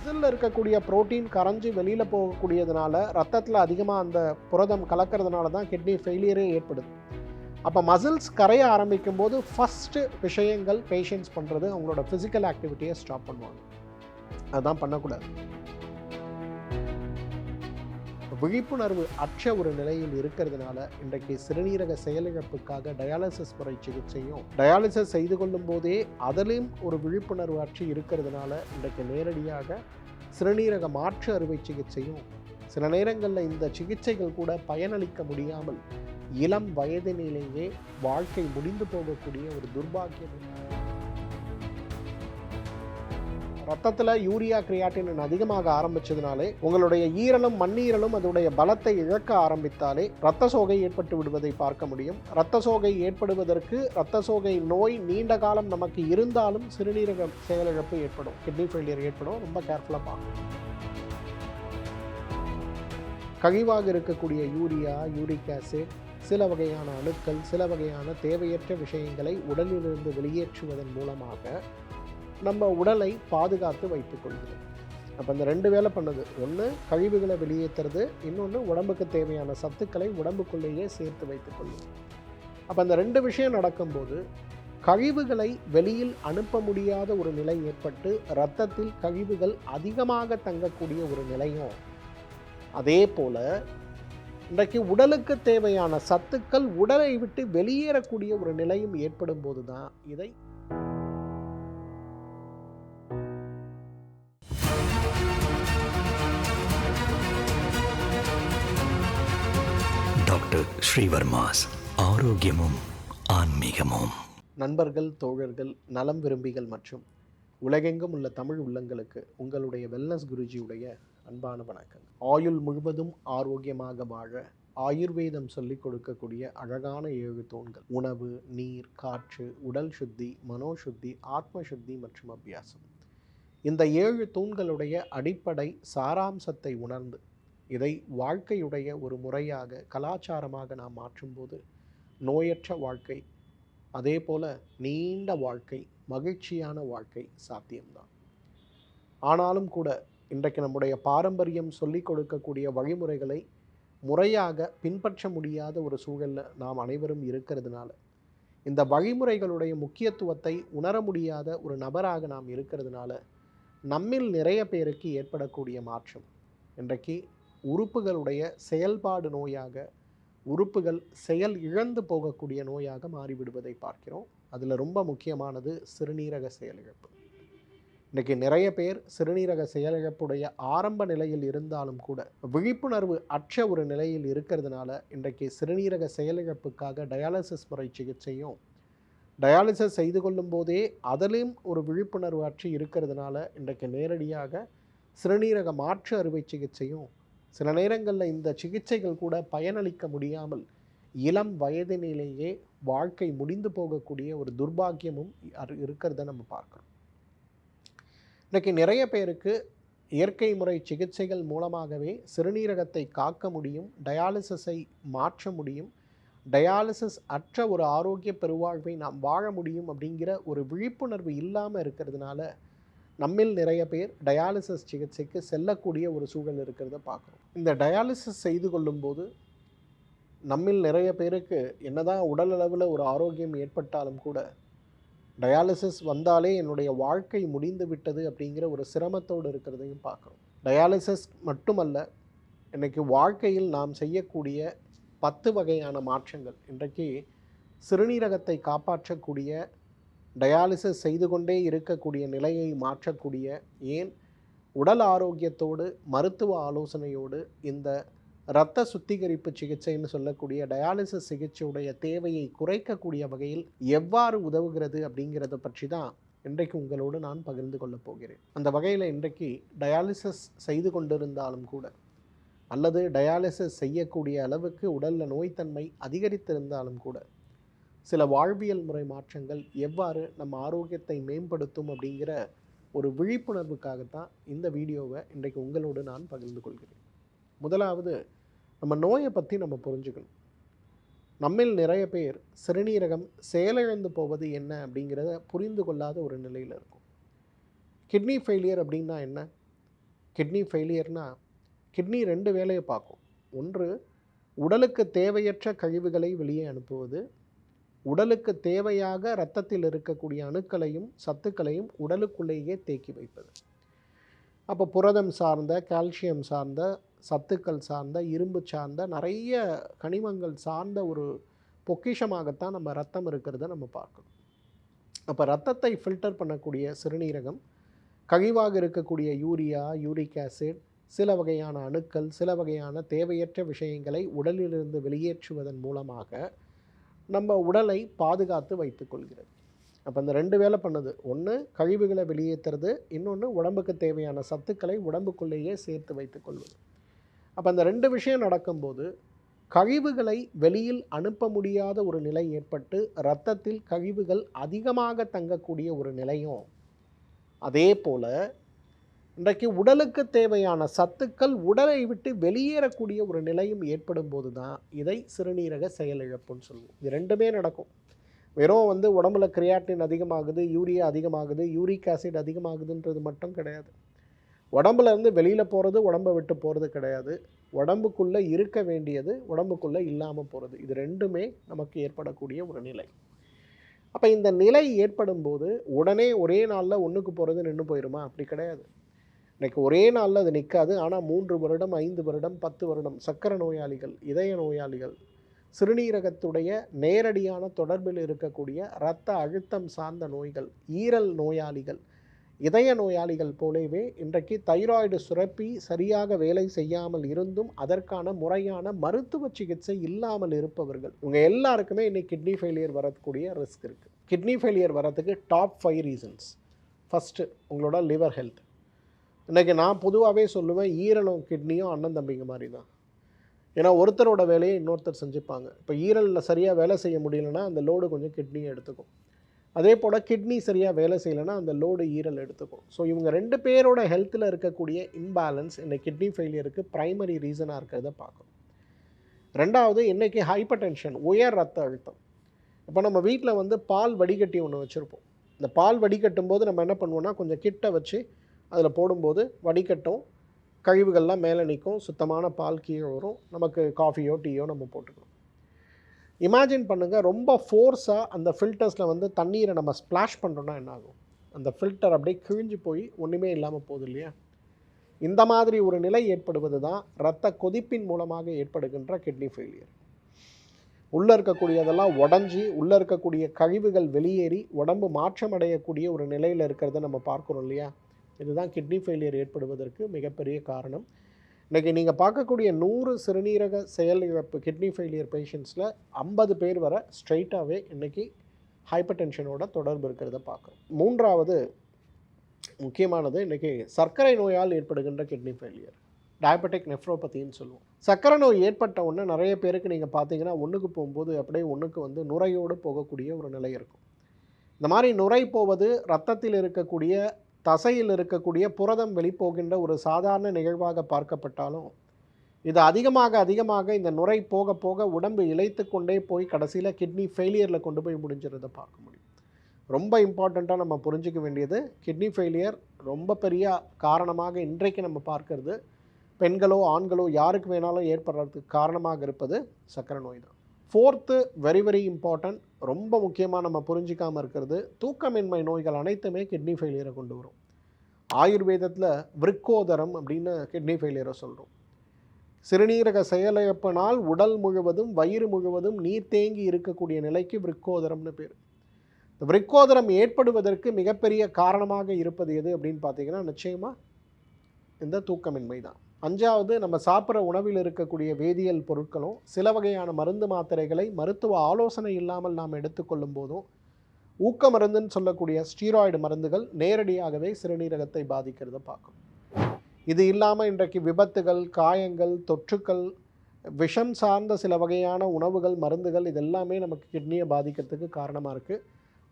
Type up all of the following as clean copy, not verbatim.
மசில்ல இருக்கக்கூடிய புரோட்டீன் கரைஞ்சு வெளியில போகக்கூடியதுனால ரத்தத்தில் அதிகமாக அந்த புரதம் கலக்கிறதுனால தான் கிட்னி ஃபெயிலியரே ஏற்படுது. அப்போ மசில்ஸ் கரைய ஆரம்பிக்கும் போது ஃபஸ்ட்டு விஷயங்கள் பேஷண்ட்ஸ் பண்ணுறது அவங்களோட ஃபிசிக்கல் ஆக்டிவிட்டியை ஸ்டாப் பண்ணுவாங்க. அதுதான் பண்ணக்கூடாது. விழிப்புணர்வு அற்ற ஒரு நிலையில் இருக்கிறதுனால இன்றைக்கு சிறுநீரக செயலிழப்புக்காக டயாலிசிஸ் முறை சிகிச்சையும் டயாலிசிஸ் செய்து கொள்ளும் போதே அதிலும் ஒரு விழிப்புணர்வு அற்று இருக்கிறதுனால இன்றைக்கு நேரடியாக சிறுநீரக மாற்று அறுவை சிகிச்சையும் சில நேரங்களில் இந்த சிகிச்சைகள் கூட பயனளிக்க முடியாமல் இளம் வயதினிலேயே வாழ்க்கை முடிந்து போகக்கூடிய ஒரு துர்பாக்கியம். ரத்தத்தில் யூரியா கிரியாட்டின் அதிகமாக ஆரம்பிச்சதுனாலே உங்களுடைய ஈரலும் மண்ணீரலும் அதோடைய பலத்தை இழக்க ஆரம்பித்தாலே இரத்த சோகை ஏற்பட்டு விடுவதை பார்க்க முடியும். இரத்த சோகை ஏற்படுவதற்கு இரத்த சோகை நோய் நீண்ட காலம் நமக்கு இருந்தாலும் சிறுநீரக செயலிழப்பு ஏற்படும், கிட்னி ஃபெயிலியர் ஏற்படும். ரொம்ப கேர்ஃபுல்லாக பார்க்கணும். கழிவாக இருக்கக்கூடிய யூரியா, யூரிக் ஆசிட், சில வகையான அணுக்கள், சில வகையான தேவையற்ற விஷயங்களை உடலிலிருந்து வெளியேற்றுவதன் மூலமாக நம்ம உடலை பாதுகாத்து வைத்துக் கொள்கிறோம். அப்போ இந்த ரெண்டு வேலை பண்ணுது. ஒன்று கழிவுகளை வெளியேற்றுறது, இன்னொன்று உடம்புக்கு தேவையான சத்துக்களை உடம்புக்குள்ளேயே சேர்த்து வைத்துக் கொள்ளும். அப்போ அந்த ரெண்டு விஷயம் நடக்கும்போது கழிவுகளை வெளியில் அனுப்ப முடியாத ஒரு நிலை ஏற்பட்டு இரத்தத்தில் கழிவுகள் அதிகமாக தங்கக்கூடிய ஒரு நிலையும், அதே போல இன்றைக்கு உடலுக்கு தேவையான சத்துக்கள் உடலை விட்டு வெளியேறக்கூடிய ஒரு நிலையும் ஏற்படும் போது தான் இதை டாக்டர் ஸ்ரீவர்மாஸ் ஆரோக்கியமும் ஆன்மீகமும். நண்பர்கள், தோழர்கள், நலம் விரும்பிகள் மற்றும் உலகெங்கும் உள்ள தமிழ் உள்ளங்களுக்கு உங்களுடைய வெல்னஸ் குருஜியுடைய அன்பான வணக்கங்கள். ஆயுள் முழுவதும் ஆரோக்கியமாக வாழ ஆயுர்வேதம் சொல்லிக் கொடுக்கக்கூடிய அழகான 7 தூண்கள்: உணவு, நீர், காற்று, உடல் சுத்தி, மனோசுத்தி, ஆத்ம சுத்தி மற்றும் அபியாசம். இந்த 7 தூண்களுடைய அடிப்படை சாராம்சத்தை உணர்ந்து இதை வாழ்க்கையுடைய ஒரு முறையாக கலாச்சாரமாக நாம் மாற்றும்போது நோயற்ற வாழ்க்கை, அதே போல் நீண்ட வாழ்க்கை, மகிழ்ச்சியான வாழ்க்கை சாத்தியம்தான். ஆனாலும் கூட இன்றைக்கு நம்முடைய பாரம்பரியம் சொல்லிக் கொடுக்கக்கூடிய வழிமுறைகளை முறையாக பின்பற்ற முடியாத ஒரு சூழலில் நாம் அனைவரும் இருக்கிறதுனால, இந்த வழிமுறைகளுடைய முக்கியத்துவத்தை உணர முடியாத ஒரு நபராக நாம் இருக்கிறதுனால நம்மில் நிறைய பேருக்கு ஏற்படக்கூடிய மாற்றம் இன்றைக்கு உறுப்புகளுடைய செயல்பாடு நோயாக, உறுப்புகள் செயல் இழந்து போகக்கூடிய நோயாக மாறிவிடுவதை பார்க்கிறோம். அதில் ரொம்ப முக்கியமானது சிறுநீரக செயலிழப்பு. இன்றைக்கி நிறைய பேர் சிறுநீரக செயலிழப்புடைய ஆரம்ப நிலையில் இருந்தாலும் கூட விழிப்புணர்வு அற்ற ஒரு நிலையில் இருக்கிறதுனால இன்றைக்கு சிறுநீரக செயலிழப்புக்காக டயாலிசிஸ் முறை சிகிச்சையும் டயாலிசிஸ் செய்து கொள்ளும் போதே அதிலும் ஒரு விழிப்புணர்வு அற்று இருக்கிறதுனால இன்றைக்கு நேரடியாக சிறுநீரக மாற்று அறுவை சிகிச்சையும் சில நேரங்களில் இந்த சிகிச்சைகள் கூட பயனளிக்க முடியாமல் இளம் வயதினிலேயே வாழ்க்கை முடிந்து போகக்கூடிய ஒரு துர்பாக்கியமும் இருக்கிறத நம்ம பார்க்குறோம். இன்றைக்கி நிறைய பேருக்கு இயற்கை முறை சிகிச்சைகள் மூலமாகவே சிறுநீரகத்தை காக்க முடியும், டயாலிசிஸை மாற்ற முடியும், டயாலிசிஸ் அற்ற ஒரு ஆரோக்கிய பெருவாழ்வை நாம் வாழ முடியும் அப்படிங்கிற ஒரு விழிப்புணர்வு இல்லாமல் இருக்கிறதுனால நம்மில் நிறைய பேர் டயாலிசிஸ் சிகிச்சைக்கு செல்லக்கூடிய ஒரு சூழல் இருக்கிறத பார்க்குறோம். இந்த டயாலிசிஸ் செய்து கொள்ளும்போது நம்மில் நிறைய பேருக்கு என்னதான் உடல் அளவில் ஒரு ஆரோக்கியம் ஏற்பட்டாலும் கூட டயாலிசிஸ் வந்தாலே என்னுடைய வாழ்க்கை முடிந்து விட்டது அப்படிங்கிற ஒரு சிரமத்தோடு இருக்கிறதையும் பார்க்குறோம். டயாலிசிஸ் மட்டுமல்ல, இன்றைக்கு வாழ்க்கையில் நாம் செய்யக்கூடிய 10 வகையான மாற்றங்கள், இன்றைக்கு சிறுநீரகத்தை காப்பாற்றக்கூடிய, டயாலிசிஸ் செய்து கொண்டே இருக்கக்கூடிய நிலையை மாற்றக்கூடிய, ஏன் உடல் ஆரோக்கியத்தோடு மருத்துவ ஆலோசனையோடு இந்த இரத்த சுத்திகரிப்பு சிகிச்சைன்னு சொல்லக்கூடிய டயாலிசிஸ் சிகிச்சையுடைய தேவையை குறைக்கக்கூடிய வகையில் எவ்வாறு உதவுகிறது அப்படிங்கிறத பற்றி தான் இன்றைக்கு உங்களோடு நான் பகிர்ந்து கொள்ளப் போகிறேன். அந்த வகையில் இன்றைக்கு டயாலிசிஸ் செய்து கொண்டிருந்தாலும் கூட அல்லது டயாலிசிஸ் செய்யக்கூடிய அளவுக்கு உடலில் நோய்த்தன்மை அதிகரித்திருந்தாலும் கூட சில வாழ்வியல் முறை மாற்றங்கள் எவ்வாறு நம்ம ஆரோக்கியத்தை மேம்படுத்தும் அப்படிங்கிற ஒரு விழிப்புணர்வுக்காகத்தான் இந்த வீடியோவை இன்றைக்கு உங்களோடு நான் பகிர்ந்து கொள்கிறேன். முதலாவது, நம்ம நோயை பற்றி நம்ம புரிஞ்சுக்கணும். நம்மில் நிறைய பேர் சிறுநீரகம் செயலிழந்து போவது என்ன அப்படிங்கிறத புரிந்து கொள்ளாத ஒரு நிலையில் இருக்கும். கிட்னி ஃபெயிலியர் அப்படின்னா என்ன? கிட்னி ஃபெயிலியர்னா கிட்னி 2 வேலையை பார்க்கும். ஒன்று, உடலுக்கு தேவையற்ற கழிவுகளை வெளியே அனுப்புவது. உடலுக்கு தேவையாக இரத்தத்தில் இருக்கக்கூடிய அணுக்களையும் சத்துக்களையும் உடலுக்குள்ளேயே தேக்கி வைப்பது. அப்போ புரதம் சார்ந்த, கால்சியம் சார்ந்த, சத்துக்கள் சார்ந்த, இரும்பு சார்ந்த, நிறைய கனிமங்கள் சார்ந்த ஒரு பொக்கிஷமாகத்தான் நம்ம ரத்தம் இருக்கிறத நம்ம பார்க்கணும். அப்போ ரத்தத்தை ஃபில்டர் பண்ணக்கூடிய சிறுநீரகம் கழிவாக இருக்கக்கூடிய யூரியா, யூரிக் ஆசிட், சில வகையான அணுக்கள், சில வகையான தேவையற்ற விஷயங்களை உடலிலிருந்து வெளியேற்றுவதன் மூலமாக நம்ம உடலை பாதுகாத்து வைத்துக்கொள்கிறது. அப்போ இந்த 2 வேலை பண்ணுது. ஒன்று கழிவுகளை வெளியேற்றுறது, இன்னொன்று உடம்புக்கு தேவையான சத்துக்களை உடம்புக்குள்ளேயே சேர்த்து வைத்துக்கொள்வது. அப்போ அந்த 2 விஷயம் நடக்கும்போது கழிவுகளை வெளியில் அனுப்ப முடியாத ஒரு நிலை ஏற்பட்டு இரத்தத்தில் கழிவுகள் அதிகமாக தங்கக்கூடிய ஒரு நிலையும், அதே போல் இன்றைக்கு உடலுக்கு தேவையான சத்துக்கள் உடலை விட்டு வெளியேறக்கூடிய ஒரு நிலையும் ஏற்படும் போது தான் இதை சிறுநீரக செயலிழப்புன்னு சொல்லுவோம். இது 2மே நடக்கும். வெறும் உடம்புல கிரியாட்டின் அதிகமாகுது, யூரியா அதிகமாகுது, யூரிக் ஆசிட் அதிகமாகுதுன்றது மட்டும் கிடையாது. உடம்புல இருந்து வெளியில் போகிறது, உடம்பை விட்டு போகிறது கிடையாது. உடம்புக்குள்ளே இருக்க வேண்டியது உடம்புக்குள்ளே இல்லாமல் போகிறது. இது 2மே நமக்கு ஏற்படக்கூடிய ஒரு நிலை. அப்போ இந்த நிலை ஏற்படும் போது உடனே ஒரே நாளில் ஒன்றுக்கு போகிறது நின்று போயிடுமா? அப்படி கிடையாது. இன்றைக்கி ஒரே நாளில் அது நிற்காது. ஆனால் 3 வருடம், 5 வருடம், 10 வருடம் சர்க்கரை நோயாளிகள், இதய நோயாளிகள், சிறுநீரகத்துடைய நேரடியான தொடர்பில் இருக்கக்கூடிய இரத்த அழுத்தம் சார்ந்த நோய்கள், ஈரல் நோயாளிகள், இதய நோயாளிகள் போலவே இன்றைக்கு தைராய்டு சுரப்பி சரியாக வேலை செய்யாமல் இருந்தும் அதற்கான முறையான மருத்துவ சிகிச்சை இல்லாமல் இருப்பவர்கள், இவங்க எல்லாருக்குமே இன்றைக்கி கிட்னி ஃபெயிலியர் வரக்கூடிய ரிஸ்க் இருக்குது. கிட்னி ஃபெயிலியர் வரதுக்கு டாப் 5 ரீசன்ஸ். ஃபஸ்ட்டு உங்களோட லிவர் ஹெல்த். இன்றைக்கி நான் பொதுவாகவே சொல்லுவேன், ஈரலும் கிட்னியும் அண்ணன் தம்பிங்க மாதிரி தான். ஏன்னா ஒருத்தரோட வேலையை இன்னொருத்தர் செஞ்சுப்பாங்க. இப்போ ஈரலில் சரியாக வேலை செய்ய முடியலன்னா அந்த லோடு கொஞ்சம் கிட்னியை எடுத்துக்கும். அதே போல் கிட்னி சரியாக வேலை செய்யலைன்னா அந்த லோடு ஈரல் எடுத்துக்கும். ஸோ இவங்க 2 பேரோட ஹெல்த்தில் இருக்கக்கூடிய இம்பேலன்ஸ் இந்த கிட்னி ஃபெயிலியருக்கு ப்ரைமரி ரீசனாக இருக்கிறத பார்க்கணும். 2வது, இன்றைக்கி ஹைப்பர் டென்ஷன், உயர் ரத்த அழுத்தம். இப்போ நம்ம வீட்டில் பால் வடிகட்டி ஒன்று வச்சுருப்போம். இந்த பால் வடிகட்டும் போது நம்ம என்ன பண்ணுவோம்னா கொஞ்சம் கிட்ட வச்சு அதில் போடும்போது வடிகட்டும், கழிவுகள்லாம் மேலே நிற்கும், சுத்தமான பால் கீழே வரும், நமக்கு காஃபியோ டீயோ நம்ம போட்டுக்கணும். இமேஜின் பண்ணுங்கள், ரொம்ப ஃபோர்ஸாக அந்த ஃபில்டர்ஸில் தண்ணீரை நம்ம ஸ்ப்ளாஷ் பண்ணுறோன்னா என்ன ஆகும்? அந்த ஃபில்டர் அப்படியே கிழிஞ்சு போய் ஒன்றுமே இல்லாமல் போகுது இல்லையா? இந்த மாதிரி ஒரு நிலை ஏற்படுவது தான் இரத்த கொதிப்பின் மூலமாக ஏற்படுகின்ற கிட்னி ஃபெயிலியர். உள்ளே இருக்கக்கூடியதெல்லாம் உடஞ்சி, உள்ளே இருக்கக்கூடிய கழிவுகள் வெளியேறி உடம்பு மாற்றம் அடையக்கூடிய ஒரு நிலையில் இருக்கிறத நம்ம பார்க்குறோம் இல்லையா? இதுதான் கிட்னி ஃபெயிலியர் ஏற்படுவதற்கு மிகப்பெரிய காரணம். இன்றைக்கி நீங்கள் பார்க்கக்கூடிய 100 சிறுநீரக செயலிழப்பு கிட்னி ஃபெயிலியர் பேஷண்ட்ஸில் 50 பேர் வர ஸ்ட்ரைட்டாகவே இன்றைக்கி ஹைப்பர் டென்ஷனோட தொடர்பு இருக்கிறத பார்க்குறோம். 3வது முக்கியமானது இன்றைக்கி சர்க்கரை நோயால் ஏற்படுகின்ற கிட்னி ஃபெயிலியர், டயபெட்டிக் நெஃப்ரோபதின்னு சொல்லுவோம். சர்க்கரை நோய் ஏற்பட்ட உடனே நிறைய பேருக்கு நீங்கள் பார்த்தீங்கன்னா ஒன்றுக்கு போகும்போது அப்படியே ஒன்றுக்கு நுரையோடு போகக்கூடிய ஒரு நிலை இருக்கும். இந்த மாதிரி நுரை போவது இரத்தத்தில் இருக்கக்கூடிய தசையில் இருக்கக்கூடிய புரதம் வெளிப்போகின்ற ஒரு சாதாரண நிகழ்வாக பார்க்கப்பட்டாலும் இது அதிகமாக இந்த நுரை போக போக உடம்பு இழைத்து கொண்டே போய் கடைசியில் கிட்னி ஃபெயிலியரில் கொண்டு போய் முடிஞ்சிறதை பார்க்க முடியும். ரொம்ப இம்பார்ட்டண்ட்டாக நம்ம புரிஞ்சிக்க வேண்டியது, கிட்னி ஃபெயிலியர் ரொம்ப பெரிய காரணமாக இன்றைக்கு நம்ம பார்க்கறது பெண்களோ ஆண்களோ யாருக்கு வேணாலும் ஏற்படுறதுக்கு காரணமாக இருப்பது சர்க்கரை நோய் தான். 4th வெரி வெரி இம்பார்ட்டன்ட், ரொம்ப முக்கியமாக நம்ம புரிஞ்சிக்காமல் இருக்கிறது, தூக்கமின்மை நோய்கள் அனைத்துமே கிட்னி ஃபெயிலியரை கொண்டு வரும். ஆயுர்வேதத்தில் விருக்கோதரம் அப்படின்னு கிட்னி ஃபெயிலியரை சொல்கிறோம். சிறுநீரக செயலிழப்பினால் உடல் முழுவதும் வயிறு முழுவதும் நீர் தேங்கி இருக்கக்கூடிய நிலைக்கு விருக்கோதரம்னு பேர். இந்த விருக்கோதரம் ஏற்படுவதற்கு மிகப்பெரிய காரணமாக இருப்பது எது அப்படின்னு பார்த்தீங்கன்னா நிச்சயமாக இந்த தூக்கமின்மை தான். 5வது, நம்ம சாப்பிட்ற உணவில் இருக்கக்கூடிய வேதியியல் பொருட்களும் சில வகையான மருந்து மாத்திரைகளை மருத்துவ ஆலோசனை இல்லாமல் நாம் எடுத்துக்கொள்ளும் போதும் ஊக்க மருந்துன்னு சொல்லக்கூடிய ஸ்டீராய்டு மருந்துகள் நேரடியாகவே சிறுநீரகத்தை பாதிக்கிறத பார்க்கும். இது இல்லாமல் இன்றைக்கு விபத்துகள், காயங்கள், தொற்றுக்கள், விஷம் சார்ந்த சில வகையான உணவுகள், மருந்துகள் இதெல்லாமே நமக்கு கிட்னியை பாதிக்கிறதுக்கு காரணமாக இருக்குது.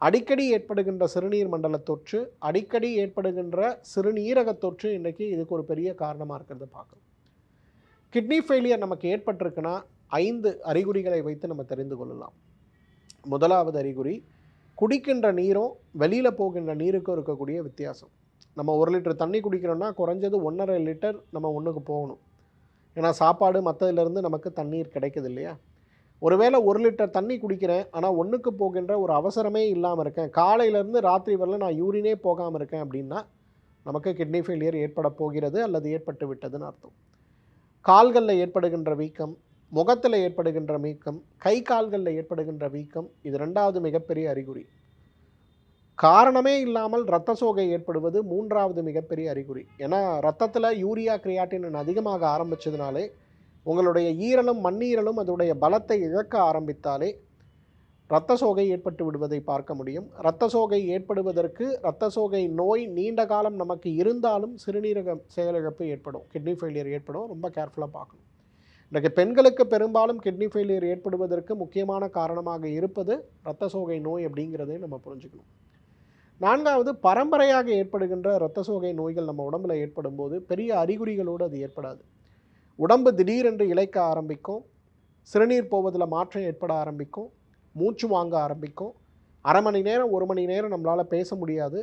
அடிக்கடி ஏற்படுகின்ற சிறுநீர் மண்டல தொற்று, அடிக்கடி ஏற்படுகின்ற சிறுநீரக தொற்று இன்றைக்கி இதுக்கு ஒரு பெரிய காரணமாக இருக்கிறத பார்க்கணும். கிட்னி ஃபெயிலியர் நமக்கு ஏற்பட்டிருக்குன்னா 5 அறிகுறிகளை வைத்து நம்ம தெரிந்து கொள்ளலாம். 1வது அறிகுறி, குடிக்கின்ற நீரும் வெளியில் போகின்ற நீருக்கும் இருக்கக்கூடிய வித்தியாசம். நம்ம 1 லிட்டர் தண்ணி குடிக்கிறோன்னா குறைஞ்சது 1.5 லிட்டர் நம்ம ஒன்றுக்கு போகணும். ஏன்னா சாப்பாடு மற்றதுலேருந்து நமக்கு தண்ணீர் கிடைக்குது இல்லையா? ஒருவேளை 1 லிட்டர் தண்ணி குடிக்கிறேன், ஆனால் ஒன்றுக்கு போகின்ற ஒரு அவசரமே இல்லாமல் இருக்கேன், காலையிலேருந்து ராத்திரி வரல நான் யூரினே போகாமல் இருக்கேன் அப்படின்னா நமக்கு கிட்னி ஃபெயிலியர் ஏற்பட போகிறது அல்லது ஏற்பட்டு விட்டதுன்னு அர்த்தம். கால்களில் ஏற்படுகின்ற வீக்கம், முகத்தில் ஏற்படுகின்ற வீக்கம், கை கால்களில் ஏற்படுகின்ற வீக்கம், இது 2வது மிகப்பெரிய அறிகுறி. காரணமே இல்லாமல் இரத்த சோகை ஏற்படுவது 3வது மிகப்பெரிய அறிகுறி. ஏன்னா ரத்தத்தில் யூரியா கிரியாட்டின் அதிகமாக ஆரம்பித்ததுனாலே உங்களுடைய ஈரலும் மண்ணீரலும் அதோடைய பலத்தை இழக்க ஆரம்பித்தாலே இரத்த சோகை ஏற்பட்டு விடுவதை பார்க்க முடியும். இரத்த சோகை ஏற்படுவதற்கு இரத்த சோகை நோய் நீண்ட காலம் நமக்கு இருந்தாலும் சிறுநீரக செயலிழப்பு ஏற்படும், கிட்னி ஃபெயிலியர் ஏற்படும். ரொம்ப கேர்ஃபுல்லாக பார்க்கணும். இன்றைக்கு பெண்களுக்கு பெரும்பாலும் கிட்னி ஃபெயிலியர் ஏற்படுவதற்கு முக்கியமான காரணமாக இருப்பது இரத்த சோகை நோய் அப்படிங்கிறதை நம்ம புரிஞ்சுக்கணும். 4வது பரம்பரையாக ஏற்படுகின்ற இரத்த சோகை நோய்கள் நம்ம உடம்பில் ஏற்படும் போது பெரிய அறிகுறிகளோடு அது ஏற்படாது. உடம்பு திடீரென்று இளைக்க ஆரம்பிக்கும், சிறுநீர் போவதில் மாற்றம் ஏற்பட ஆரம்பிக்கும், மூச்சு வாங்க ஆரம்பிக்கும், அரை மணி நேரம் 1 மணி நேரம் நம்மளால் பேச முடியாது.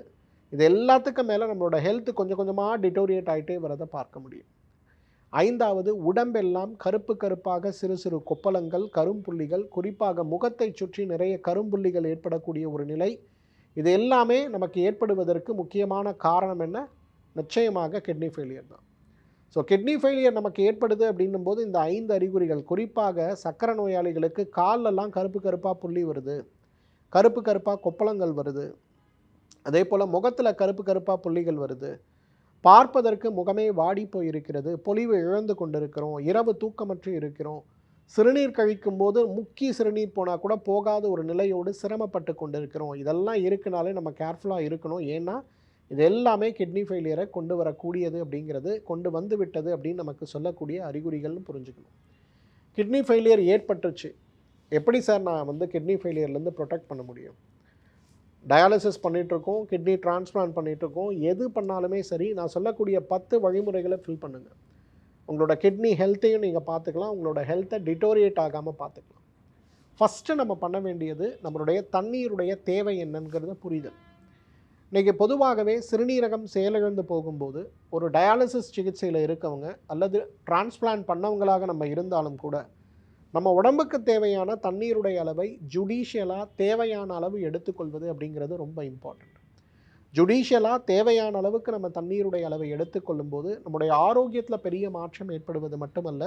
இது எல்லாத்துக்கும் மேலே நம்மளோட ஹெல்த் கொஞ்சம் கொஞ்சமாக டிட்டோரியேட் ஆகிட்டே வரதை பார்க்க முடியும். 5வது உடம்பெல்லாம் கருப்பு கருப்பாக சிறு சிறு கொப்பளங்கள், கரும்புள்ளிகள், குறிப்பாக முகத்தை சுற்றி நிறைய கரும்புள்ளிகள் ஏற்படக்கூடிய ஒரு நிலை. இது எல்லாமே நமக்கு ஏற்படுவதற்கு முக்கியமான காரணம் என்ன? நிச்சயமாக கிட்னி ஃபெயிலியர் தான். ஸோ கிட்னி ஃபெயிலியர் நமக்கு ஏற்படுது அப்படின்னும் போது இந்த 5 அறிகுறிகள், குறிப்பாக சர்க்கரை நோயாளிகளுக்கு காலெல்லாம் கருப்பு கருப்பாக புள்ளி வருது, கருப்பு கருப்பாக கொப்பளங்கள் வருது, அதே போல் முகத்தில் கருப்பு கருப்பாக புள்ளிகள் வருது, பார்ப்பதற்கு முகமே வாடி போயிருக்கிறது, பொலிவு இழந்து கொண்டிருக்கிறோம், இரவு தூக்கமற்று இருக்கிறோம், சிறுநீர் கழிக்கும் போது முக்கி சிறுநீர் போனால் கூட போகாத ஒரு நிலையோடு சிரமப்பட்டு கொண்டிருக்கிறோம். இதெல்லாம் இருக்குனாலே நம்ம கேர்ஃபுல்லாக இருக்கணும். ஏன்னா இது எல்லாமே கிட்னி ஃபெயிலியரை கொண்டு வரக்கூடியது அப்படிங்கிறது, கொண்டு வந்து விட்டது அப்படின்னு நமக்கு சொல்லக்கூடிய அறிகுறிகள்னு புரிஞ்சுக்கணும். கிட்னி ஃபெயிலியர் ஏற்பட்டுச்சு, எப்படி சார் நான் கிட்னி ஃபெயிலியர்லேருந்து ப்ரொடெக்ட் பண்ண முடியும்? டயாலிசிஸ் பண்ணிகிட்ருக்கோம், கிட்னி டிரான்ஸ்பிளான்ட் பண்ணிகிட்ருக்கோம், எது பண்ணாலுமே சரி நான் சொல்லக்கூடிய 10 வழிமுறைகளை ஃபில் பண்ணுங்கள். உங்களோட கிட்னி ஹெல்த்தையும் நீங்கள் பார்த்துக்கலாம், உங்களோட ஹெல்த்தை டிட்டோரியேட் ஆகாமல் பார்த்துக்கலாம். ஃபஸ்ட்டு நம்ம பண்ண வேண்டியது நம்மளுடைய தண்ணீருடைய தேவை என்னங்கிறத புரிதல். இன்றைக்கி பொதுவாகவே சிறுநீரகம் செயலிழந்து போகும்போது ஒரு டயாலிசிஸ் சிகிச்சையில் இருக்கவங்க அல்லது டிரான்ஸ்பிளான்ட் பண்ணவங்களாக நம்ம இருந்தாலும் கூட நம்ம உடம்புக்கு தேவையான தண்ணீருடைய அளவை ஜுடிஷியலாக தேவையான அளவு எடுத்துக்கொள்வது அப்படிங்கிறது ரொம்ப இம்பார்ட்டண்ட். ஜுடிஷியலாக தேவையான அளவுக்கு நம்ம தண்ணீருடைய அளவை எடுத்துக்கொள்ளும் போது நம்முடைய ஆரோக்கியத்தில் பெரிய மாற்றம் ஏற்படுவது மட்டுமல்ல,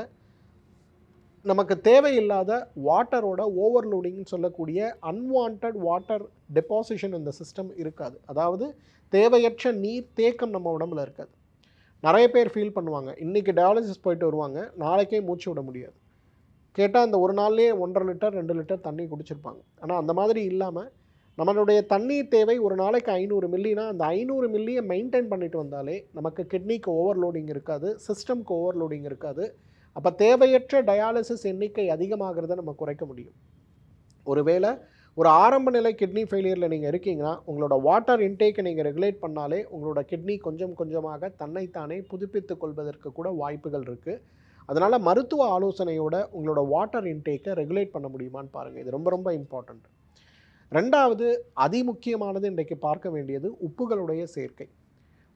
நமக்கு தேவையில்லாத வாட்டரோட ஓவர்லோடிங்னு சொல்லக்கூடிய அன்வான்ட் வாட்டர் டெபாசிஷன் இந்த சிஸ்டம் இருக்காது. அதாவது தேவையற்ற நீர் தேக்கம் நம்ம உடம்புல இருக்காது. நிறைய பேர் ஃபீல் பண்ணுவாங்க, இன்றைக்கி டயாலிசிஸ் போயிட்டு வருவாங்க, நாளைக்கே மூச்சு விட முடியாது. கேட்டால் அந்த ஒரு நாள்லேயே 1.5 லிட்டர் 2 லிட்டர் தண்ணி குடிச்சிருப்பாங்க. ஆனால் அந்த மாதிரி இல்லாமல் நம்மளுடைய தண்ணீர் தேவை ஒரு நாளைக்கு 500 மில்லினா அந்த 500 மில்லியை மெயின்டைன் பண்ணிட்டு வந்தாலே நமக்கு கிட்னிக்கு ஓவர்லோடிங் இருக்காது, சிஸ்டம்க்கு ஓவர்லோடிங் இருக்காது. அப்போ தேவையற்ற டயாலிசிஸ் எண்ணிக்கை அதிகமாகிறத நம்ம குறைக்க முடியும். ஒருவேளை ஒரு ஆரம்ப நிலை கிட்னி ஃபெயிலியரில் நீங்கள் இருக்கீங்கன்னா உங்களோட வாட்டர் இன்டேக்கை நீங்கள் ரெகுலேட் பண்ணாலே உங்களோட கிட்னி கொஞ்சம் கொஞ்சமாக தன்னைத்தானே புதுப்பித்து கொள்வதற்கு கூட வாய்ப்புகள் இருக்குது. அதனால் மருத்துவ ஆலோசனையோட உங்களோட வாட்டர் இன்டேக்கை ரெகுலேட் பண்ண முடியுமான்னு பாருங்கள். இது ரொம்ப ரொம்ப இம்பார்ட்டண்ட். 2வது அதிமுக்கியமானது இன்றைக்கு பார்க்க வேண்டியது உப்புகளுடைய சேர்க்கை.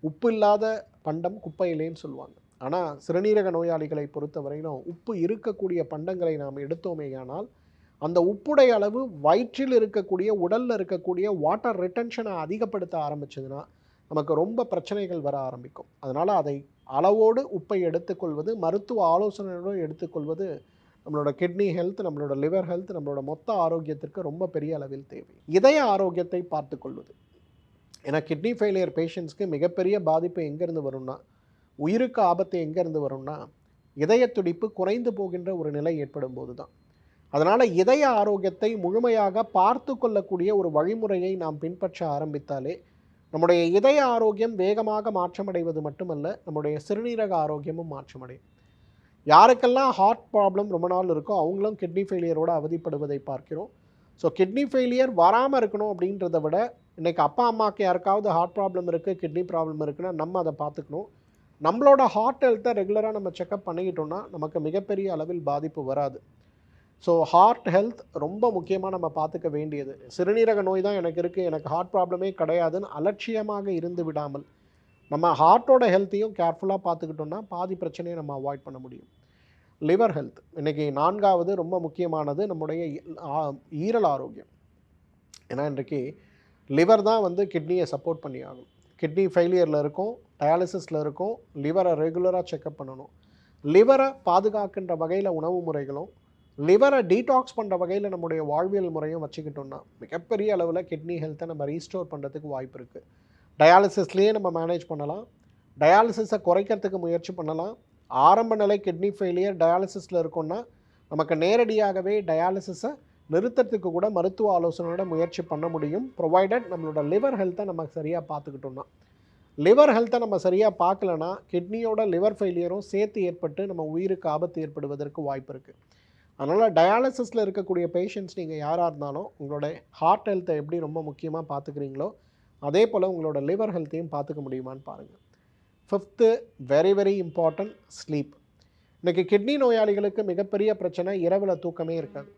உப்பு இல்லாத பண்டம் குப்பையிலேன்னு சொல்லுவாங்க. ஆனால் சிறுநீரக நோயாளிகளை பொறுத்தவரையிலும் உப்பு இருக்கக்கூடிய பண்டங்களை நாம் எடுத்தோமேயானால் அந்த உப்புடைய அளவு வயிற்றில் இருக்கக்கூடிய உடலில் இருக்கக்கூடிய வாட்டர் ரிட்டன்ஷனை அதிகப்படுத்த ஆரம்பிச்சதுன்னா நமக்கு ரொம்ப பிரச்சனைகள் வர ஆரம்பிக்கும். அதனால் அதை அளவோடு உப்பை எடுத்துக்கொள்வது, மருத்துவ ஆலோசனையோடு எடுத்துக்கொள்வது நம்மளோட கிட்னி ஹெல்த், நம்மளோட லிவர் ஹெல்த், நம்மளோட மொத்த ஆரோக்கியத்திற்கு ரொம்ப பெரிய அளவில் தேவை. இதய ஆரோக்கியத்தை பார்த்து கொள்வது. ஏன்னா கிட்னி ஃபெயிலியர் பேஷண்ட்ஸ்க்கு மிகப்பெரிய பாதிப்பு எங்கேருந்து வரும்னா, உயிருக்கு ஆபத்து எங்கேருந்து வரும்னா இதய துடிப்பு குறைந்து போகின்ற ஒரு நிலை ஏற்படும் போது தான். அதனால் இதய ஆரோக்கியத்தை முழுமையாக பார்த்து கொள்ளக்கூடிய ஒரு வழிமுறையை நாம் பின்பற்ற ஆரம்பித்தாலே நம்முடைய இதய ஆரோக்கியம் வேகமாக மாற்றமடைவது மட்டுமல்ல, நம்முடைய சிறுநீரக ஆரோக்கியமும் மாற்றமடையும். யாருக்கெல்லாம் ஹார்ட் ப்ராப்ளம் ரொம்ப நாள் இருக்கோ அவங்களும் கிட்னி ஃபெயிலியரோடு அவதிப்படுவதை பார்க்கிறோம். ஸோ கிட்னி ஃபெயிலியர் வராமல் இருக்கணும் அப்படின்றத விட இன்றைக்கி அப்பா அம்மாவுக்கு யாருக்காவது ஹார்ட் ப்ராப்ளம் இருக்குது, கிட்னி ப்ராப்ளம் இருக்குன்னா நம்ம அதை பார்த்துக்கணும். நம்மளோட ஹார்ட் ஹெல்த்தை ரெகுலராக நம்ம செக்கப் பண்ணிக்கிட்டோம்னா நமக்கு மிகப்பெரிய அளவில் பாதிப்பு வராது. ஸோ ஹார்ட் ஹெல்த் ரொம்ப முக்கியமாக நம்ம பார்த்துக்க வேண்டியது. சிறுநீரக நோய் தான் எனக்கு இருக்குது, எனக்கு ஹார்ட் ப்ராப்ளமே கிடையாதுன்னு அலட்சியமாக இருந்து விடாமல் நம்ம ஹார்ட்டோட ஹெல்த்தையும் கேர்ஃபுல்லாக பார்த்துக்கிட்டோம்னா பாதி பிரச்சனையை நம்ம அவாய்ட் பண்ண முடியும். லிவர் ஹெல்த் இன்றைக்கி 4வது ரொம்ப முக்கியமானது நம்முடைய ஈரல் ஆரோக்கியம். ஏன்னா இன்றைக்கி லிவர் தான் வந்து கிட்னியை சப்போர்ட் பண்ணி ஆகும். கிட்னி ஃபெயிலியரில் இருக்கும், டயாலிசிஸில் இருக்கும், லிவரை ரெகுலராக செக்கப் பண்ணணும். லிவரை பாதுகாக்கின்ற வகையில் உணவு முறைகளும் லிவரை டீடாக்ஸ் பண்ணுற வகையில் நம்முடைய வாழ்வியல் முறையும் வச்சுக்கிட்டோம்னா மிகப்பெரிய அளவில் கிட்னி ஹெல்த்தை நம்ம ரீஸ்டோர் பண்ணுறதுக்கு வாய்ப்பு இருக்குது. டயாலிசிஸ்லேயே நம்ம மேனேஜ் பண்ணலாம், டயாலிசிஸை குறைக்கிறதுக்கு முயற்சி பண்ணலாம். ஆரம்ப நிலை கிட்னி ஃபெயிலியர் டயாலிசிஸில் இருக்கோன்னா நமக்கு நேரடியாகவே டயாலிசிஸை நிறுத்தத்துக்கு கூட மருத்துவ ஆலோசனையோட முயற்சி பண்ண முடியும், ப்ரொவைடட் நம்மளோட லிவர் ஹெல்த்தை நம்ம சரியாக பார்த்துக்கிட்டோம்னா. லிவர் ஹெல்த்தை நம்ம சரியாக பார்க்கலனா கிட்னியோட லிவர் ஃபெயிலியரும் சேர்த்து ஏற்பட்டு நம்ம உயிருக்கு ஆபத்து ஏற்படுவதற்கு வாய்ப்பு இருக்குது. அதனால் டயாலிசிஸில் இருக்கக்கூடிய பேஷண்ட்ஸ் நீங்கள் யாராக இருந்தாலும் உங்களோட ஹார்ட் ஹெல்த்தை எப்படி ரொம்ப முக்கியமாக பார்த்துக்கிறீங்களோ அதே போல் உங்களோட லிவர் ஹெல்த்தையும் பார்த்துக்க முடியுமான்னு பாருங்கள். 5th very very important sleep. இன்றைக்கி கிட்னி நோயாளிகளுக்கு மிகப்பெரிய பிரச்சனை இரவில் தூக்கமே இருக்காது.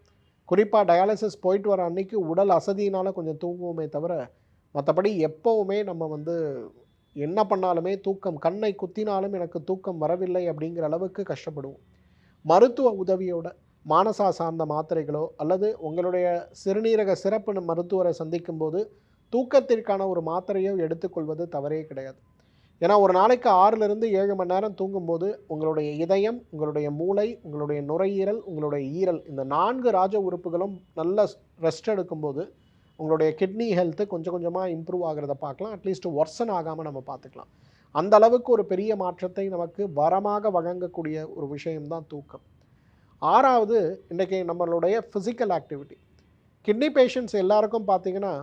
குறிப்பாக டயாலிசிஸ் போயிட்டு வர அன்றைக்கி உடல் அசதியினால் கொஞ்சம் தூங்குவோமே தவிர மற்றபடி எப்போவுமே நம்ம வந்து என்ன பண்ணாலுமே தூக்கம் கண்ணை குத்தினாலும் எனக்கு தூக்கம் வரவில்லை அப்படிங்கிற அளவுக்கு கஷ்டப்படுவோம். மருத்துவ உதவியோட மானசா சார்ந்த மாத்திரைகளோ அல்லது உங்களுடைய சிறுநீரக சிறப்பு மருத்துவரை சந்திக்கும் போது தூக்கத்திற்கான ஒரு மாத்திரையோ எடுத்துக்கொள்வது தவறே கிடையாது. ஏன்னா ஒரு நாளைக்கு 6லிருந்து 7 மணி நேரம் தூங்கும்போது உங்களுடைய இதயம், உங்களுடைய மூளை, உங்களுடைய நுரையீரல், உங்களுடைய ஈரல் இந்த 4 ராஜ உறுப்புகளும் நல்ல ரெஸ்ட் எடுக்கும்போது உங்களுடைய கிட்னி ஹெல்த்து கொஞ்சம் கொஞ்சமாக இம்ப்ரூவ் ஆகிறத பார்க்கலாம். அட்லீஸ்ட் ஒர்சன் ஆகாமல் நம்ம பார்த்துக்கலாம். அந்த அளவுக்கு ஒரு பெரிய மாற்றத்தை நமக்கு வரமாக வழங்கக்கூடிய ஒரு விஷயம்தான் தூக்கம். 6வது இன்றைக்கி நம்மளுடைய ஃபிசிக்கல் ஆக்டிவிட்டி. கிட்னி பேஷண்ட்ஸ் எல்லாருக்கும் பார்த்திங்கன்னா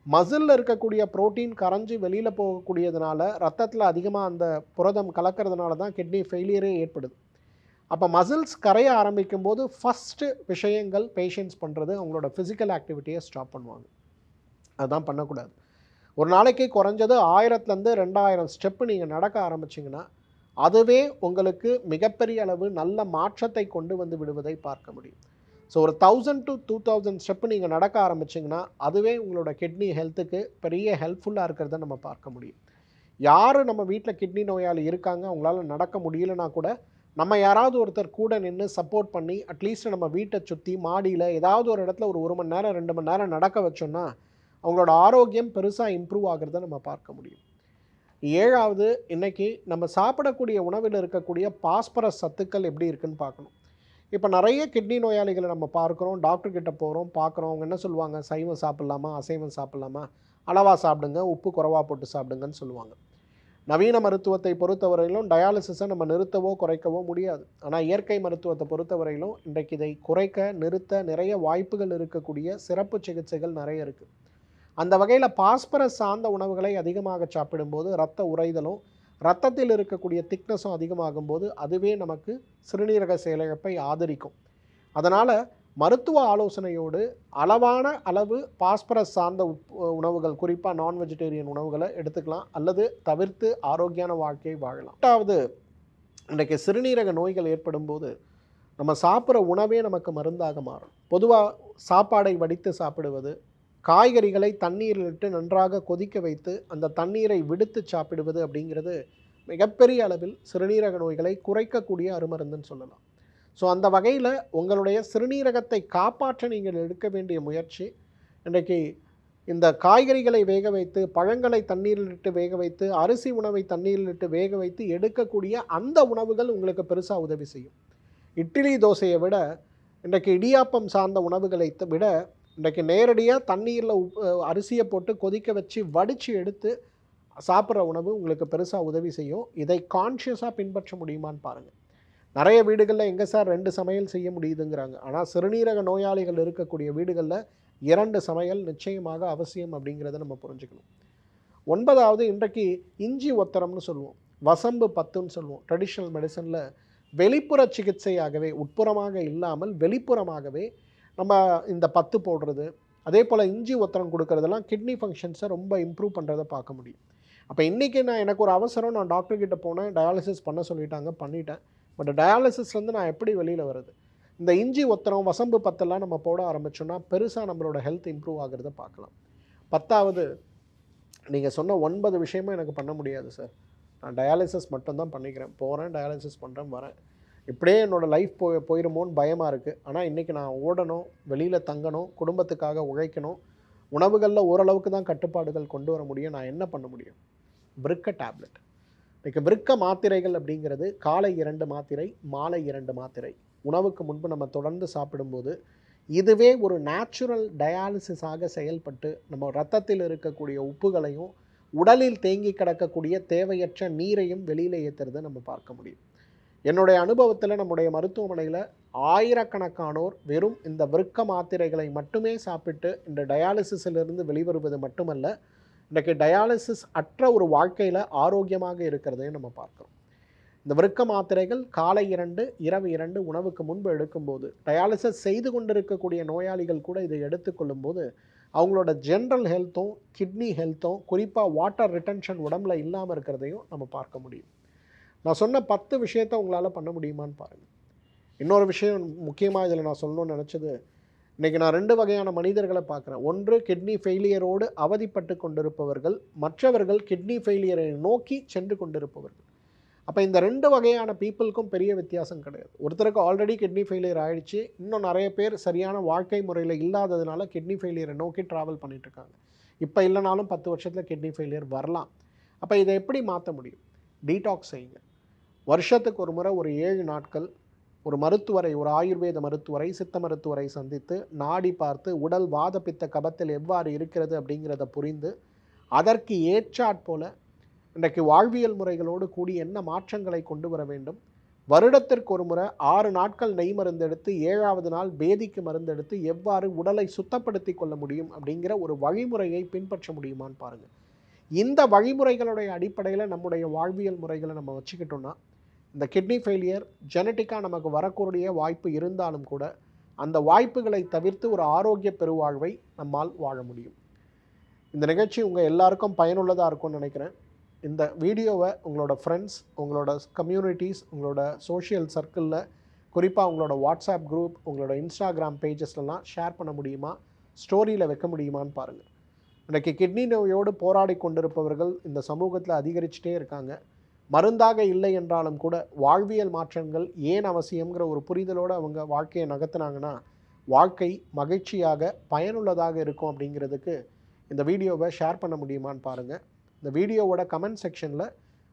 மசிலில் இருக்கக்கூடிய ப்ரோட்டீன் கரைஞ்சி வெளியில் போகக்கூடியதுனால ரத்தத்தில் அதிகமாக அந்த புரதம் கலக்கிறதுனால தான் கிட்னி ஃபெயிலியரே ஏற்படுது. அப்போ மசில்ஸ் கரைய ஆரம்பிக்கும் போது ஃபஸ்ட்டு விஷயங்கள் பேஷண்ட்ஸ் பண்ணுறது அவங்களோட ஃபிசிக்கல் ஆக்டிவிட்டியை ஸ்டாப் பண்ணுவாங்க. அதுதான் பண்ணக்கூடாது. ஒரு நாளைக்கு குறைஞ்சது 1000லேருந்து 2000 ஸ்டெப்பு நீங்கள் நடக்க ஆரம்பிச்சிங்கன்னா அதுவே உங்களுக்கு மிகப்பெரிய அளவு நல்ல மாற்றத்தை கொண்டு வந்து விடுவதை பார்க்க முடியும். ஸோ ஒரு 1000 to 2000 ஸ்டெப்பு நீங்கள் நடக்க ஆரம்பிச்சிங்கன்னா அதுவே உங்களோட கிட்னி ஹெல்த்துக்கு பெரிய ஹெல்ப்ஃபுல்லாக இருக்கிறத நம்ம பார்க்க முடியும். யார் நம்ம வீட்டில் கிட்னி நோயாளி இருக்காங்க அவங்களால நடக்க முடியலனா கூட நம்ம யாராவது ஒருத்தர் கூட நின்று சப்போர்ட் பண்ணி அட்லீஸ்ட் நம்ம வீட்டை சுற்றி மாடியில் ஏதாவது ஒரு இடத்துல ஒரு 1 மணி நேரம் 2 மணி நேரம் நடக்க வச்சோன்னா அவங்களோட ஆரோக்கியம் பெருசாக இம்ப்ரூவ் ஆகிறத நம்ம பார்க்க முடியும். 7வது இன்றைக்கி நம்ம சாப்பிடக்கூடிய உணவில் இருக்கக்கூடிய பாஸ்பரஸ் சத்துக்கள் எப்படி இருக்குன்னு பார்க்கணும். இப்போ நிறைய கிட்னி நோயாளிகளை நம்ம பார்க்குறோம், டாக்டர்கிட்ட போகிறோம் பார்க்குறோம். அவங்க என்ன சொல்லுவாங்க, சைவம் சாப்பிட்லாமா அசைவம் சாப்பிட்லாமா, அளவாக சாப்பிடுங்க, உப்பு குறைவாக போட்டு சாப்பிடுங்கன்னு சொல்லுவாங்க. நவீன மருத்துவத்தை பொறுத்தவரையிலும் டயாலிசிஸை நம்ம நிறுத்தவோ குறைக்கவோ முடியாது. ஆனால் இயற்கை மருத்துவத்தை பொறுத்தவரையிலும் இன்றைக்கு இதை குறைக்க நிறுத்த நிறைய வாய்ப்புகள் இருக்கக்கூடிய சிறப்பு சிகிச்சைகள் நிறைய இருக்குது. அந்த வகையில் பாஸ்பரஸ் சார்ந்த உணவுகளை அதிகமாக சாப்பிடும்போது இரத்த உறைதலும் இரத்தத்தில் இருக்கக்கூடிய திக்னஸும் அதிகமாகும்போது அதுவே நமக்கு சிறுநீரக செயலிழப்பை ஆதரிக்கும். அதனால் மருத்துவ ஆலோசனையோடு அளவான அளவு பாஸ்பரஸ் சார்ந்த உணவுகள் குறிப்பாக நான் வெஜிடேரியன் உணவுகளை எடுத்துக்கலாம் அல்லது தவிர்த்து ஆரோக்கியமான வாழ்க்கையை வாழலாம். 8வது இன்றைக்கு சிறுநீரக நோய்கள் ஏற்படும் போது நம்ம சாப்பிட்ற உணவே நமக்கு மருந்தாக மாறும். பொதுவாக சாப்பாடை வடித்து சாப்பிடுவது, காய்கறிகளை தண்ணீரில் இட்டு நன்றாக கொதிக்க வைத்து அந்த தண்ணீரை விடுத்து சாப்பிடுவது அப்படிங்கிறது மிகப்பெரிய அளவில் சிறுநீரக நோய்களை குறைக்கக்கூடிய அருமருந்துன்னு சொல்லலாம். ஸோ அந்த வகையில் உங்களுடைய சிறுநீரகத்தை காப்பாற்ற நீங்கள் எடுக்க வேண்டிய முயற்சி இன்றைக்கி இந்த காய்கறிகளை வேக வைத்து, பழங்களை தண்ணீரில் இட்டு வேக வைத்து, அரிசி உணவை தண்ணீரில் இட்டு வேக வைத்து எடுக்கக்கூடிய அந்த உணவுகள் உங்களுக்கு பெருசாக உதவி செய்யும். இட்லி தோசையை விட இன்றைக்கு இடியாப்பம் சார்ந்த உணவுகளை விட இன்றைக்கு நேரடியாக தண்ணீரில் அரிசியை போட்டு கொதிக்க வச்சு வடித்து எடுத்து சாப்பிட்ற உணவு உங்களுக்கு பெருசாக உதவி செய்யும். இதை கான்ஷியஸாக பின்பற்ற முடியுமான்னு பாருங்கள். நிறைய வீடுகளில் எங்கே சார் 2 சமையல் செய்ய முடியுதுங்கிறாங்க. ஆனால் சிறுநீரக நோயாளிகள் இருக்கக்கூடிய வீடுகளில் 2 சமையல் நிச்சயமாக அவசியம் அப்படிங்கிறத நம்ம புரிஞ்சுக்கணும். 9வது இன்றைக்கு இஞ்சி ஒத்தரம்னு சொல்லுவோம், வசம்பு பத்துன்னு சொல்லுவோம். ட்ரெடிஷ்னல் மெடிசனில் வெளிப்புற சிகிச்சையாகவே உட்புறமாக இல்லாமல் வெளிப்புறமாகவே நம்ம இந்த பத்து போடுறது, அதே போல் இஞ்சி ஒத்தரம் கொடுக்கறதெல்லாம் கிட்னி ஃபங்க்ஷன்ஸை ரொம்ப இம்ப்ரூவ் பண்ணுறதை பார்க்க முடியும். அப்போ இன்றைக்கி எனக்கு ஒரு அவசரம், நான் டாக்டர்கிட்ட போனேன், டயாலிசிஸ் பண்ண சொல்லிட்டாங்க, பண்ணிட்டேன். பட் டயாலிசிஸ்லேருந்து நான் எப்படி வெளியில் வருது? இந்த இஞ்சி ஒத்தரம் வசம்பு பத்தெல்லாம் நம்ம போட ஆரம்பித்தோன்னா பெருசாக நம்மளோட ஹெல்த் இம்ப்ரூவ் ஆகிறத பார்க்கலாம். 10வது நீங்கள் சொன்ன 9 விஷயமும் எனக்கு பண்ண முடியாது சார், நான் டயாலிசிஸ் மட்டும்தான் பண்ணிக்கிறேன், போகிறேன் டயாலிசிஸ் பண்ணுறேன் வரேன், இப்படியே என்னோடய லைஃப் போயிடுமோன்னு பயமாக இருக்குது. ஆனால் இன்றைக்கி நான் ஓடணும், வெளியில் தங்கணும், குடும்பத்துக்காக உழைக்கணும், உணவுகளில் ஓரளவுக்கு தான் கட்டுப்பாடுகள் கொண்டு வர முடியும். நான் என்ன பண்ண முடியும்? விருக்க டேப்லெட். இன்றைக்கி விருக்க மாத்திரைகள் அப்படிங்கிறது காலை 2 மாத்திரை, மாலை 2 மாத்திரை, உணவுக்கு முன்பு நம்ம தொடர்ந்து சாப்பிடும்போது இதுவே ஒரு நேச்சுரல் டயாலிசிஸாக செயல்பட்டு நம்ம ரத்தத்தில் இருக்கக்கூடிய உப்புகளையும் உடலில் தேங்கி கிடக்கக்கூடிய தேவையற்ற நீரையும் வெளியில் ஏற்றுறதை நம்ம பார்க்க முடியும். என்னுடைய அனுபவத்தில் நம்முடைய மருத்துவமனையில் ஆயிரக்கணக்கானோர் வெறும் இந்த விருக்க மாத்திரைகளை மட்டுமே சாப்பிட்டு இந்த டயாலிசிஸிலிருந்து வெளிவருவது மட்டுமல்ல, இன்றைக்கு டயாலிசிஸ் அற்ற ஒரு வாழ்க்கையில் ஆரோக்கியமாக இருக்கிறதையும் நம்ம பார்க்குறோம். இந்த விருக்க மாத்திரைகள் காலை 2 இரவு 2 உணவுக்கு முன்பு எடுக்கும்போது டயாலிசிஸ் செய்து கொண்டிருக்கக்கூடிய நோயாளிகள் கூட இதை எடுத்துக்கொள்ளும்போது அவங்களோட ஜென்ரல் ஹெல்த்தும் கிட்னி ஹெல்த்தும் குறிப்பாக வாட்டர் ரிட்டன்ஷன் உடம்புல இல்லாமல் இருக்கிறதையும் நம்ம பார்க்க முடியும். நான் சொன்ன 10 விஷயத்தை உங்களால் பண்ண முடியுமான்னு பாருங்கள். இன்னொரு விஷயம் முக்கியமாக இதில் நான் சொல்லணும்னு நினச்சது, இன்றைக்கி நான் 2 வகையான மனிதர்களை பார்க்குறேன். ஒன்று கிட்னி ஃபெயிலியரோடு அவதிப்பட்டு கொண்டிருப்பவர்கள், மற்றவர்கள் கிட்னி ஃபெயிலியரை நோக்கி சென்று கொண்டிருப்பவர்கள். அப்போ இந்த 2 வகையான பீப்புளுக்கும் பெரிய வித்தியாசம் கிடையாது. ஒருத்தருக்கு ஆல்ரெடி கிட்னி ஃபெயிலியர் ஆகிடுச்சு, இன்னும் நிறைய பேர் சரியான வாழ்க்கை முறையில் இல்லாததுனால கிட்னி ஃபெயிலியரை நோக்கி ட்ராவல் பண்ணிகிட்ருக்காங்க. இப்போ இல்லைனாலும் 10 வருஷத்தில் கிட்னி ஃபெயிலியர் வரலாம். அப்போ இதை எப்படி மாற்ற முடியும்? டீடாக்ஸ் செய்யுங்க. வருஷத்துக்கு ஒரு முறை ஒரு 7 நாட்கள் ஒரு மருத்துவரை, ஒரு ஆயுர்வேத மருத்துவரை, சித்த மருத்துவரை சந்தித்து நாடி பார்த்து உடல் வாத பித்த கபத்தில் எவ்வாறு இருக்கிறது அப்படிங்கிறத புரிந்து அதற்கு ஏற்றாற்போல இன்றைக்கு வாழ்வியல் முறைகளோடு கூடி என்ன மாற்றங்களை கொண்டு வர வேண்டும், வருடத்திற்கு ஒரு முறை 6 நாட்கள் நெய் மருந்து எடுத்து 7ஆவது நாள் பேதிக்கு மருந்து எடுத்து எவ்வாறு உடலை சுத்தப்படுத்தி கொள்ள முடியும் அப்படிங்கிற ஒரு வழிமுறையை பின்பற்ற முடியுமான்னு பாருங்கள். இந்த வழிமுறைகளுடைய அடிப்படையில் நம்முடைய வாழ்வியல் முறைகளை நம்ம வச்சுக்கிட்டோம்னா இந்த கிட்னி ஃபெயிலியர் ஜெனட்டிக்காக நமக்கு வரக்கூடிய வாய்ப்பு இருந்தாலும் கூட அந்த வாய்ப்புகளை தவிர்த்து ஒரு ஆரோக்கிய பெருவாழ்வை நம்மால் வாழ முடியும். இந்த நிகழ்ச்சி உங்கள் எல்லாருக்கும் பயனுள்ளதாக இருக்கும்னு நினைக்கிறேன். இந்த வீடியோவை உங்களோட ஃப்ரெண்ட்ஸ், உங்களோட கம்யூனிட்டிஸ், உங்களோட சோஷியல் சர்க்கிளில், குறிப்பாக உங்களோட வாட்ஸ்அப் குரூப், உங்களோட இன்ஸ்டாகிராம் பேஜஸ்லாம் ஷேர் பண்ண முடியுமா, ஸ்டோரியில் வைக்க முடியுமான்னு பாருங்கள். இன்றைக்கி கிட்னி நோயோடு போராடி கொண்டிருப்பவர்கள் இந்த சமூகத்தில் அதிகரிச்சுட்டே இருக்காங்க. மருந்தாக இல்லை என்றாலும் கூட வாழ்வியல் மாற்றங்கள் ஏன் அவசியங்கிற ஒரு புரிதலோடு அவங்க வாழ்க்கையை நகர்த்தினாங்கன்னா வாழ்க்கை மகிழ்ச்சியாக பயனுள்ளதாக இருக்கும். அப்படிங்கிறதுக்கு இந்த வீடியோவை ஷேர் பண்ண முடியுமான்னு பாருங்கள். இந்த வீடியோவோட கமெண்ட் செக்ஷனில்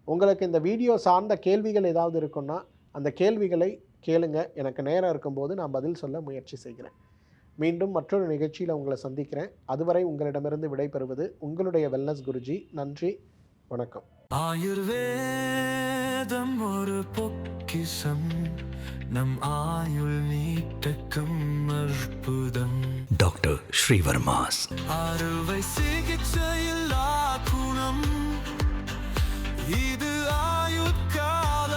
உங்களுக்கு இந்த வீடியோ சார்ந்த கேள்விகள் ஏதாவது இருக்குன்னா அந்த கேள்விகளை கேளுங்க. எனக்கு நேரம் இருக்கும்போது நான் பதில் சொல்ல முயற்சி செய்கிறேன். மீண்டும் மற்றொரு நிகழ்ச்சியில் உங்களை சந்திக்கிறேன். அதுவரை உங்களிடமிருந்து விடைபெறுவது உங்களுடைய வெல்னஸ் குருஜி. நன்றி, வணக்கம். ஆயுர்வேதம் ஒரு பொக்கிஷம், நம் ஆயுள் நீட்டக்கும் அற்புதம். டாக்டர் ஸ்ரீவர்மாஸ் அறுவை சிகிச்சையில்லா குணம், இது ஆயுட்கால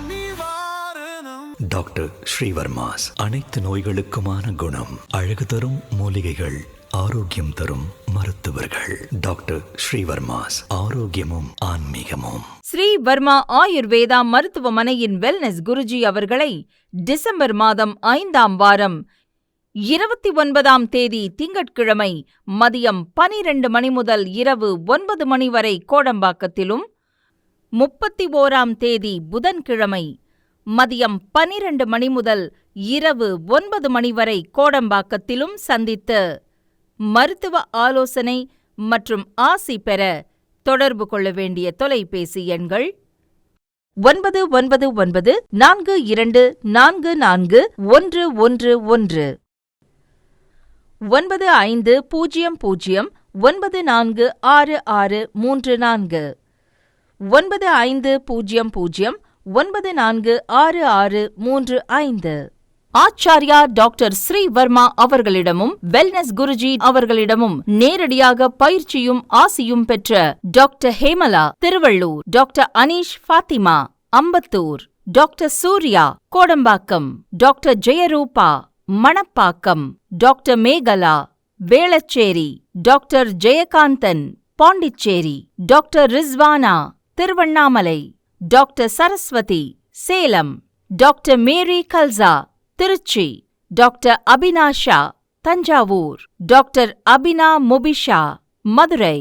நிவாரணம். டாக்டர் ஸ்ரீவர்மாஸ் அனைத்து நோய்களுக்குமான குணம், அழகு தரும் மூலிகைகள், ஆரோக்கியம் தரும் மருத்துவர்கள். டாக்டர் ஸ்ரீவர்மாஸ், ஆரோக்கியமும் ஆன்மீகமும். ஸ்ரீ வர்மா ஆயுர்வேதா மருத்துவமனையின் வெல்னஸ் குருஜி அவர்களை டிசம்பர் மாதம் 5ஆம் வாரம் 29ஆம் தேதி திங்கட்கிழமை மதியம் 12 மணி முதல் இரவு 9 மணி வரை கோடம்பாக்கத்திலும், 31ஆம் தேதி புதன்கிழமை மதியம் 12 மணி முதல் இரவு 9 மணி வரை கோடம்பாக்கத்திலும் சந்தித்து மருத்துவ ஆலோசனை மற்றும் ஆசி பெற தொடர்பு கொள்ள வேண்டிய தொலைபேசி எண்கள் 9994244111, 9500946634, 9500946635. ஆச்சார்யா டாக்டர் ஸ்ரீ வர்மா அவர்களிடமும் வெல்னஸ் குருஜி அவர்களிடமும் நேரடியாக பயிற்சியும் ஆசியும் பெற்ற doctor Hemala Thiruvallur, doctor Aneesh Fathima Ambattur, doctor Surya Kodambakkam, doctor Jayarupa Manapakkam, doctor Megala Velachery, doctor Jayakanthan Pondicherry, doctor Rizwana Tiruvannamalai, doctor Saraswathi Salem, doctor Mary Kalsa Trichy, doctor Abinasha Thanjavur, doctor Abina Mubisha Madurai,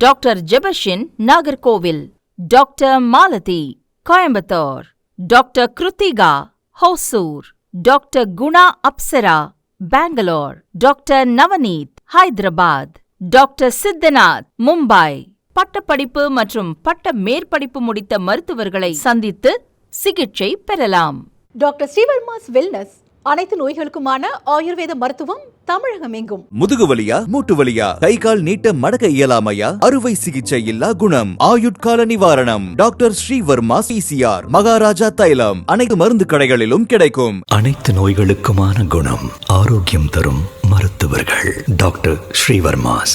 doctor Jebashin Nagercoil, doctor Malathi, Coimbatore. Doctor Kiruthika, Hosur. Doctor Guna Apsara, Bangalore. Doctor Navaneeth, Hyderabad. Doctor Siddhanath, Mumbai. பட்டப்படிப்பு மற்றும் பட்ட மேற்படிப்பு முடித்த மருத்துவர்களை சந்தித்து சிகிச்சை பெறலாம். டாக்டர் ஸ்ரீவர்மாஸ் வெல்னஸ் அனைத்து நோய்களுக்குமான ஆயுர்வேத மருத்துவம் தமிழகம் எங்கும். முதுகுவலியா, மூட்டு வலியா, கை கால் நீட்ட மடக்க இயலாமையா, அறுவை சிகிச்சை இல்லா குணம், ஆயுட்கால நிவாரணம். டாக்டர் ஸ்ரீவர்மாஸ் PCR, மகாராஜா தைலம் அனைத்து மருந்து கடைகளிலும் கிடைக்கும். அனைத்து நோய்களுக்குமான குணம், ஆரோக்கியம் தரும் மருத்துவர்கள். டாக்டர் ஸ்ரீவர்மாஸ்.